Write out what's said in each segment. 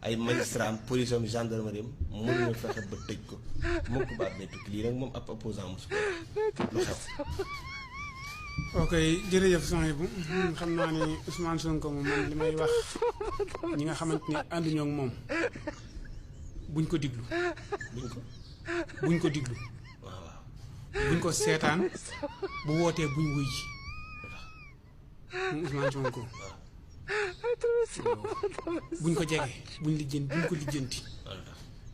ay magistrat police am gendarmerie am mënuñu fexe ba tëj ko mukk ba àdduna tukki lii nag moom ab opposant mosu ko lu xew. ok jërëjëf Souhaïbou xam naa ni Ousmane Sonko moom man li may wax ñi nga xamante ni ànduñoo ak moom buñ ko diglu. buñ ko diglu. waaw waaw. buñ ko seetaan bu wootee buñ wuy ji moom Ousmane Sonko buñ ko jege buñ ko lijjanti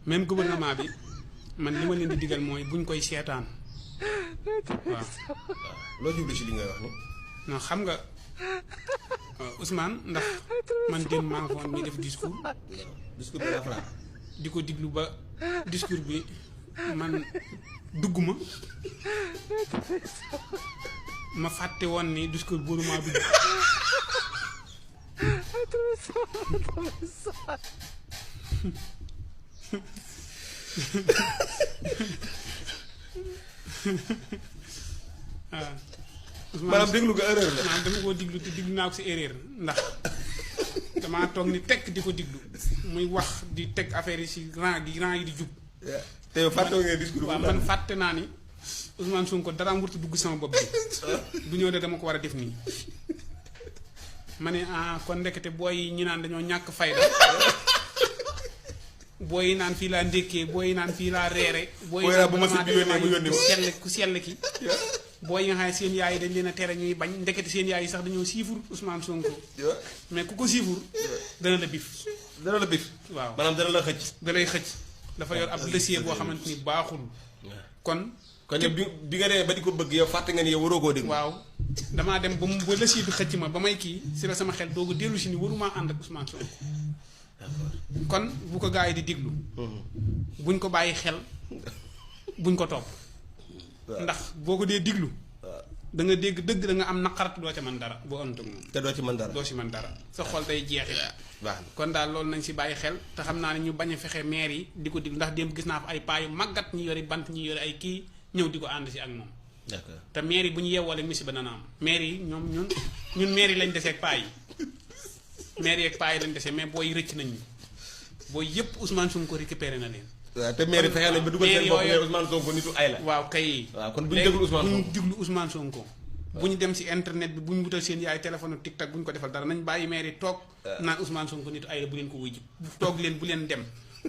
même gouvernement bi man li ma leen di digal mooy buñ koy seetaan waaw. loo jublu ci li ngay wax ni. non xam nga Ousmane ndax man démb maa nga foon muy def discours bi la Fra di ko diglu ba discours bi man dugg ma fàtte woon ni discours boobu maa dugg. maanaam déglu nga erreur la. maanaam dama koo diglu te diglu naa ko si erreur ndax damaa toog ni tekk di ko diglu muy wax di teg affaire yi si rang yi di jub. te yow fàtte nga discours waaw man fàtte naa ni Ousmane Sonko dara am wurtu dugg sama bopp bi du ñëw de dama ko war a def nii ma ne kon ndekete booy yi ñu naan dañoo ñàkk fayda booy yi naan fii laa ndékkee booy yi naan fii laa reere. booy yi naan bu ma ku sell ki booy yi nga xam ne seen yaay yi dañ leen a tere ñuy bañ ndekete seen yaay yi sax dañoo siifur Ousmane Sonko. mais ku ko siifur dana la bif. dana la bif. waaw maanaam dana la xëcc. da lay xëcc dafa yor ab dossier boo xamante ni baaxul. kon yow bi nga demee ba di ko bëgg yow fàtte nga ni yow waroo koo déglu. waaw damaa dem ba dossier bi xëcc ma ba may kii si la sama xel doogu dellu si ni waruma ànd ak Ousmane Sonko. kon bu ko gaa yi di diglu. buñ ko bàyyi xel buñ ko topp. ndax boo ko dee diglu. da nga dégg dëgg da nga am naqarat doo ca mën dara boo ënt moom. te doo ci mën dara doo ci mën dara sa xol day jeexi. baax na kon daal loolu nañ si bàyyi xel te xam naa ne ñu bañ a fexe maire yi di ko diglu ndax démb gis naa fa ay paa yu màggat ñi yori bant ñi yori ay kii ñëw di ko ànd si ak moom. d'accord te maire yi bu ñu yeewoo rek musiba dana am maire yi ñoom ñun maire yi lañ desee ak paa yi maire yi ak paa yi lañ desee mais booy rëcc nañ ñu booy yëpp Ousmane Sonko récupéré na leen. waaw te maire yi fexe nañ ba dugal seen bopp ne Ousmane Sonko nitu ay la. waaw kay. waaw kon bu ñu déglu Ousmane Sonko bu ñu déglu Ousmane Sonko. bu ñu dem si internet bi bu ñu wutal seen yaay téléphone TikTok bu ñu ko defal dara nañ bàyyi maire yi toog. naan Ousmane Sonko nitu ay la bu leen ko wuy ji toog leen bu leen dem.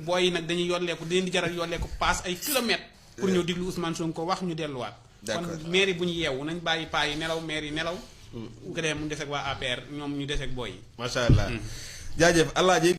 booy yi nag dañuy yolleeku di leen di jaral yolleeku paas ay kilomètres. pour ñëw déglu Ousmane Sonko wax ñu delluwaat. d'accord kon maire yi bu ñu yeewu nañ bàyyi paa yi nelaw maire yi nelaw. bu ko defee mu des ak waa APR ñoom ñu des ak booy yi. macha allah jaajëf Alaaji